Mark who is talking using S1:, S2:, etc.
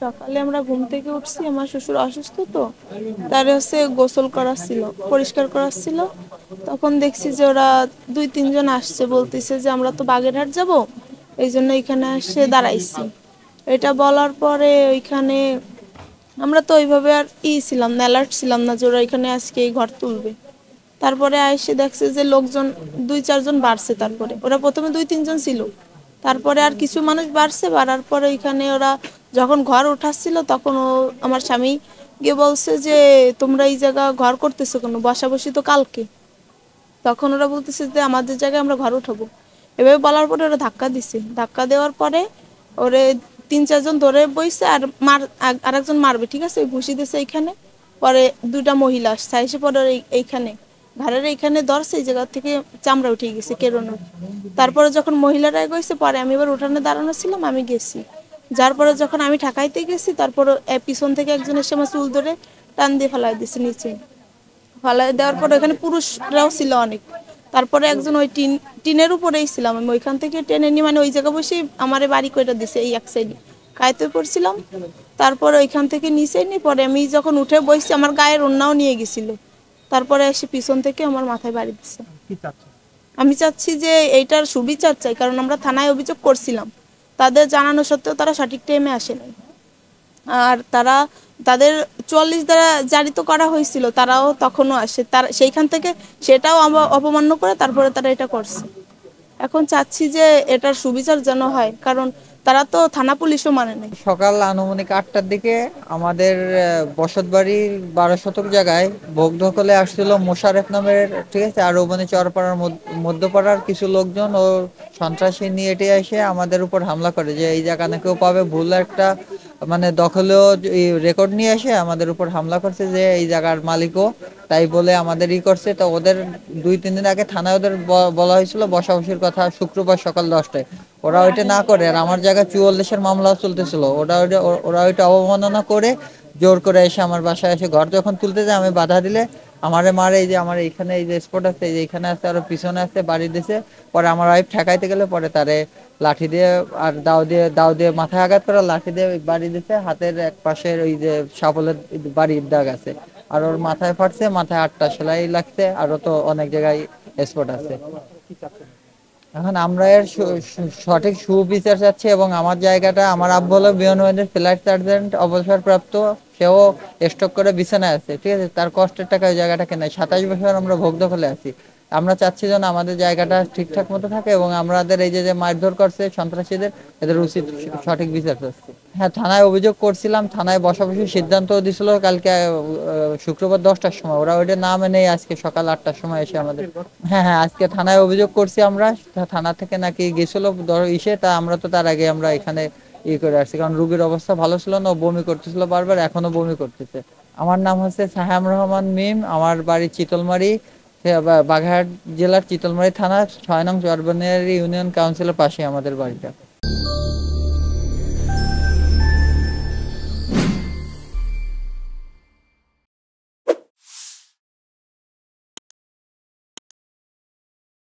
S1: সকালে আমরা ঘুম থেকে উঠছি, আমার শ্বশুর অসুস্থ তো তার গোসল করাচ্ছিল, পরিষ্কার করাচ্ছিল। তখন দেখছি যে ওরা 2-3 জন আসছে, বলতেছে যে আমরা তো বাগেরহাট যাব, এই জন্য এখানে এসে দাঁড়াইছি। এটা বলার পরে ওইখানে আমরা তো ওইভাবে আর ছিলাম না, অ্যালার্ট ছিলাম না যে ওরা এখানে আজকে এই ঘর তুলবে। তারপরে এসে দেখছে যে লোকজন 2-4 জন বাড়ছে। তারপরে ওরা প্রথমে 2-3 জন ছিল, তারপরে আর কিছু মানুষ বাড়ছে। বাড়ার পরে এখানে ওরা যখন ঘর উঠাচ্ছিল তখন আমার স্বামী গিয়ে বলছে যে তোমরা এই জায়গা ঘর করতেছো কেন, বসাবসি তো কালকে। তখন ওরা বলতেছে যে আমাদের জায়গায় আমরা ঘর উঠাবো। এভাবে বলার পরে ওরা ধাক্কা দিছে। ধাক্কা দেওয়ার পরে ওরে 3-4 জন ধরে বইছে, আর আরেকজন মারবে, ঠিক আছে, ঘুষি দিছে এইখানে। পরে 2টা মহিলা আসছে, এসে পরে এইখানে ঘাড়ের এইখানে ধরছে, এই জায়গা থেকে চামড়া উঠে গেছে কেরোনো। তারপরে যখন মহিলারা এগোইছে, পরে আমি এবার উঠানে দাঁড়ানো ছিলাম, আমি গেছি। যার পরে যখন আমি ঠাকাইতে গেছি, তারপর পিছন থেকে একজন এসে আমার চুল ধরে টান দিয়ে ফেলাই দিছে নিচে। ফেলাই দেওয়ার পরে ওখানে পুরুষরাও ছিল অনেক। তারপরে একজন ওই টিনের উপরেই ছিলাম আমি, ওইখান থেকে টেনে নিয়ে মানে ওই জায়গা বসে আমারে বাড়ি করে দিছে এই এক সাইডে, কায়তে পড়ছিলাম। তারপরে ওইখান থেকে নিচে নিয়ে পরে আমি যখন উঠে বসছি, আমার গায়ের ওড়নাও নিয়ে গেছিল। তারপরে এসে পিছন থেকে আমার মাথায় বাড়ি দিচ্ছে। আমি চাচ্ছি যে এইটার সুবিচার চাই, কারণ আমরা থানায় অভিযোগ করছিলাম, তাদের জানানো সত্ত্বেও তারা সঠিক টাইমে আসে নাই। আর তাদের 44 দ্বারা জারি তো করা হয়েছিল, তারাও তখনও আসে, তার সেইখান থেকে সেটাও অপমান্য করে তারপরে তারা এটা করছে। এখন চাচ্ছি যে এটার সুবিচার যেন হয়, কারণ তারা তো থানা পুলিশও মানে নাই।
S2: সকাল আনুমানিক 8টার দিকে আমাদের বসতবাড়ির 12 শতক জায়গায় ভোগ দখলে আসছিল মোশারেফ নামের, ঠিক আছে, আর ওখানে চরপাড়ার মধ্যপাড়ার কিছু লোকজন ও সন্ত্রাসী নিয়ে এটে এসে আমাদের উপর হামলা করে, যে এই জায়গা না কেউ পাবে, ভুল একটা মানে দখলেও রেকর্ড নিয়ে এসে আমাদের উপর হামলা করছে যে এই জায়গার মালিকও, তাই বলে আমাদের করছে। তো ওদের 2-3 দিন আগে থানায় ওদের বলা হয়েছিল বসাবসির কথা শুক্রবার সকাল 10টায়। ওরা ওইটা না করে, আর আমার জায়গায় 44-এর মামলাও চলতেছিল, ওরা ওইটা অবমাননা করে জোর করে এসে আমার বাসায় এসে ঘর যখন তুলতে যায় আমি বাধা দিলে আমারে মারে। এই যে আমার এইখানে এই যে স্পট আছে, এই যে এইখানে আছে, আর পিছনে আছে, বাড়ি দিছে। পরে আমার ওয়াইফ ঠেকাইতে গেলে পরে তারে লাঠি দিয়ে আর দাও দিয়ে মাথায় আঘাত করে লাঠি দিয়ে বাড়ি দিছে। হাতের এক পাশের ওই যে সাপলের বাড়ির দাগ আছে, আর ওর মাথায় ফাটছে, মাথায় 8টা সেলাই লাগছে, আরো তো অনেক জায়গায় স্পট আছে। এখন আমরা এর সঠিক সুবিচার চাচ্ছি, এবং আমার জায়গাটা আমার আব্বু হলো বিমানবাহিনীর ফ্লাইট সার্জেন্ট অবসরপ্রাপ্ত, সেও স্ট্রোক করে বিছানায় আছে, ঠিক আছে, তার কষ্টের টাকা ওই জায়গাটা কেনায় 27 বছর আমরা ভোগ দখলে আছি। আমরা চাচ্ছি যেন আমাদের জায়গাটা ঠিকঠাক মতো থাকে, এবং আমাদের এই যে যে মারধর করছে সন্ত্রাসীদের, এদের উচিত সঠিক বিচার চাচ্ছি। হ্যাঁ, থানায় অভিযোগ করছিলাম, থানায় বসাবসির সিদ্ধান্ত দিছিল কালকে শুক্রবার 10টার সময়। ওরা ওইটা না মেনে আজকে সকাল 8টার সময় এসে আমাদের, হ্যাঁ হ্যাঁ, আজকে থানায় অভিযোগ করছি আমরা। থানা থেকে নাকি গেছিল তা আমরা তো তার আগে আমরা এখানে করে আসছি, কারণ রুগীর অবস্থা ভালো ছিল না, ও বমি করতেছিল বারবার, এখনো বমি করতেছে। আমার নাম হচ্ছে সাহাম রহমান মিম, আমার বাড়ি চিতলমারি, বাগেরহাট জেলার চিতলমারি থানা 6 নং চরবনিয়ারি ইউনিয়ন কাউন্সিলের পাশে আমাদের বাড়িটা।